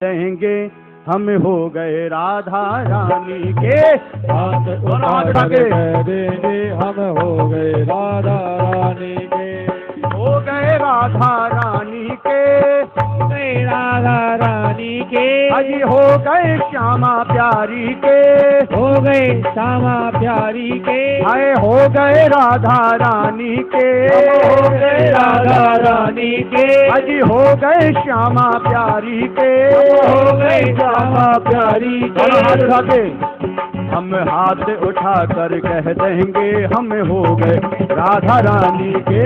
देंगे हम हो गए राधा रानी के। हाथ उठा के कह देंगे हम हो गए राधा रानी के। हो गए राधा रानी के, राधा रानी के। अजी हो गए श्यामा प्यारी के, हो गए श्यामा प्यारी के। आए हो गए राधा रानी के, हो गए राधा रानी के। अजी हो गए श्यामा प्यारी के, हो गए श्यामा प्यारी के। हम हाथ उठा कर कह देंगे हम हो गए राधा रानी के।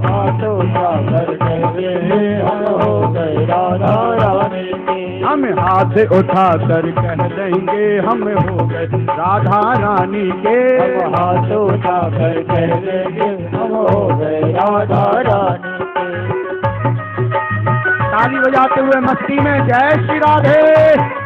हाथ उठा कर कह देंगे हम हो गए राधा रानी के। हम हाथ उठा कर कह देंगे हम हो गए राधा रानी के। हम हाथ उठा कर कह देंगे हम हो गए राधा रानी के। ताली बजाते हुए मस्ती में जय श्री राधे।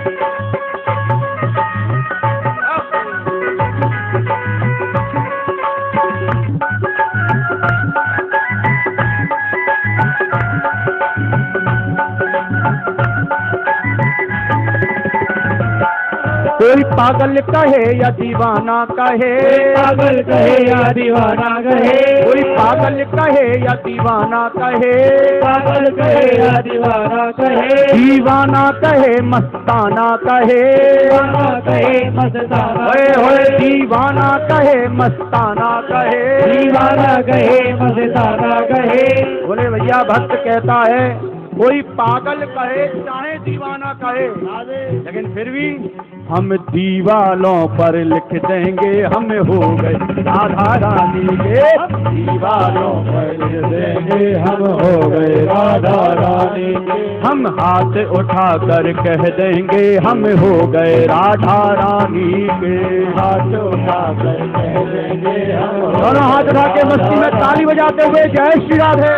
कोई पागल कहे या दीवाना कहे, पागल कहे या दीवाना कहे। कोई पागल कहे या दीवाना कहे, पागल कहे या दीवाना कहे। दीवाना कहे मस्ताना कहे, दीवाना कहे मस्ताना होए दीवाना कहे मस्ताना कहे, दीवाना कहे मस्ताना कहे। बोले भैया भक्त कहता है कोई पागल कहे चाहे दीवाना कहे, लेकिन फिर भी हम दीवालों पर लिख देंगे हम हो गए राधा रानी के। दीवालों पर लिख देंगे हम हो गए राधा रानी के। हम हाथ उठा कर कह देंगे हम हो गए राधा रानी के। हाथ उठा कर कह देंगे हम दोनों हाथ उठा के मस्ती में ताली बजाते हुए जय श्री राधे।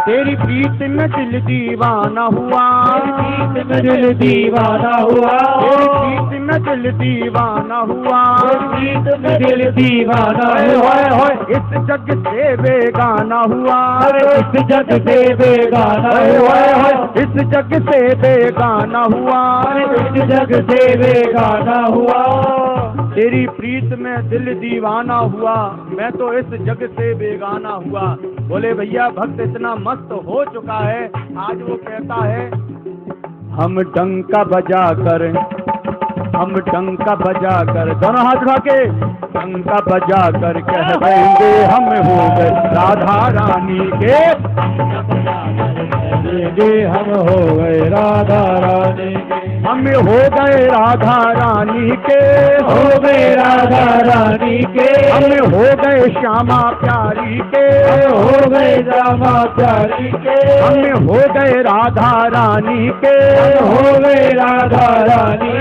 तेरी प्रीत में दिल दीवाना हुआ, प्रीत में दिल दीवाना हुआ। तेरी प्रीत में दिल दीवाना हुआ, प्रीत में दिल दीवाना हुआ। इस जग से बेगाना हुआ, इस जग से बेगाना हुआ। इस जग से बेगाना हुआ, इस जग से बेगाना हुआ। तेरी प्रीत में दिल दीवाना हुआ, मैं तो इस जग से बेगाना हुआ। बोले भैया भक्त इतना मस्त हो चुका है, आज वो कहता है हम डंका बजा कर, हम डंका बजा कर, दोनों हाथ उठा के डंका बजा कर कह देंगे हम हो गए राधा रानी के। हम हो गए राधा रानी के। हम हो गए राधा रानी के, हो गए राधा रानी के। हम हो गए श्यामा प्यारी के, हो गए श्यामा प्यारी के। हम हो गए राधा रानी के, हो गए राधा रानी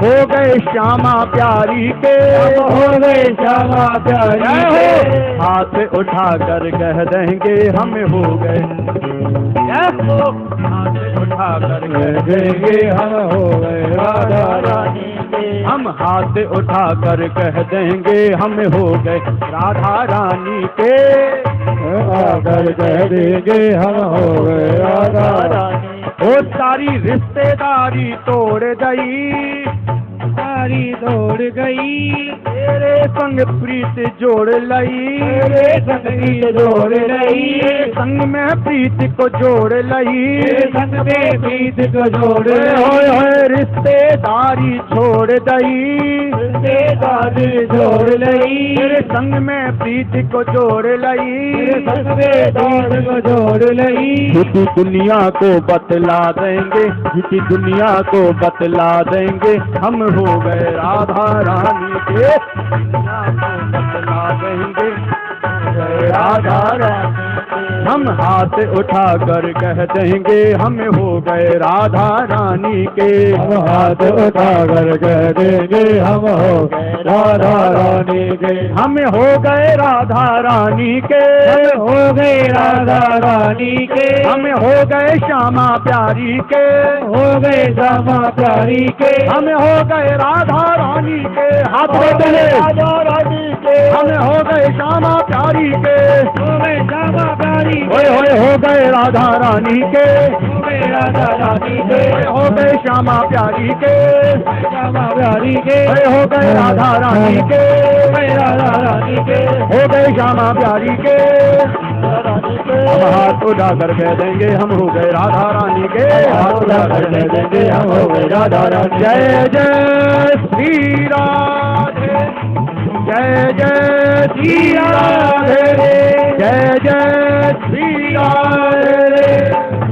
हो गए श्यामा प्यारी के, हो गए श्यामा प्यारी के। हाथ उठा कर कह देंगे हम हो गए, हाथ उठा कर कह देंगे हम हो गए राधा रानी के। हम हाथ उठा कर कह देंगे हम हो गए राधा रानी के। आकर कह देंगे हम हो गए राधा रानी। वो सारी रिश्तेदारी तोड़ गई, सारी दौड़ गई। तेरे संग प्रीत जोड़ लई, तेरे संग प्रीत जोड़ लई। संग में प्रीत को जोड़ लई, संग में प्रीत को जोड़ होए रिश्तेदारी छोड़ दई, रिश्तेदारी जोड़ लई। तेरे संग में प्रीत को जोड़ लई, संग में दौड़ को जोड़ लई। झूठी दुनिया को बतला देंगे, झूठी दुनिया को बतला देंगे हम हो गए राधा रानी के। दुनिया को बतला देंगे राधा रानी के। हम हाथ उठाकर कह देंगे हम हो गए राधा रानी के। हम हाथ उठाकर कह देंगे हम हो गए राधा रानी के। हम हो गए राधा रानी के। हम हो गए राधा रानी के। हम हो गए श्यामा प्यारी के। हो गए श्यामा प्यारी के। हम हो गए राधा रानी के। हाथ हो बढ़े गए राधा रानी के। हम हो गए श्यामा प्यारी के। हो गए श्यामा प्यारी के। ओए होए हो गए राधा रानी के। हो गए राधा रानी के। हो गए श्यामा प्यारी के। श्यामा प्यारी के। ओए हो गए राधा रानी के। हो गए राधा रानी के। हो गए श्यामा प्यारी के। रानी के। हम हाथ उठाकर कह देंगे हम हो गए राधा रानी के। हाथ उठाकर कह देंगे हम हो गए राधा रानी। जय जय श्री राधे। जय जय श्री राधे। जय जय श्री राधे।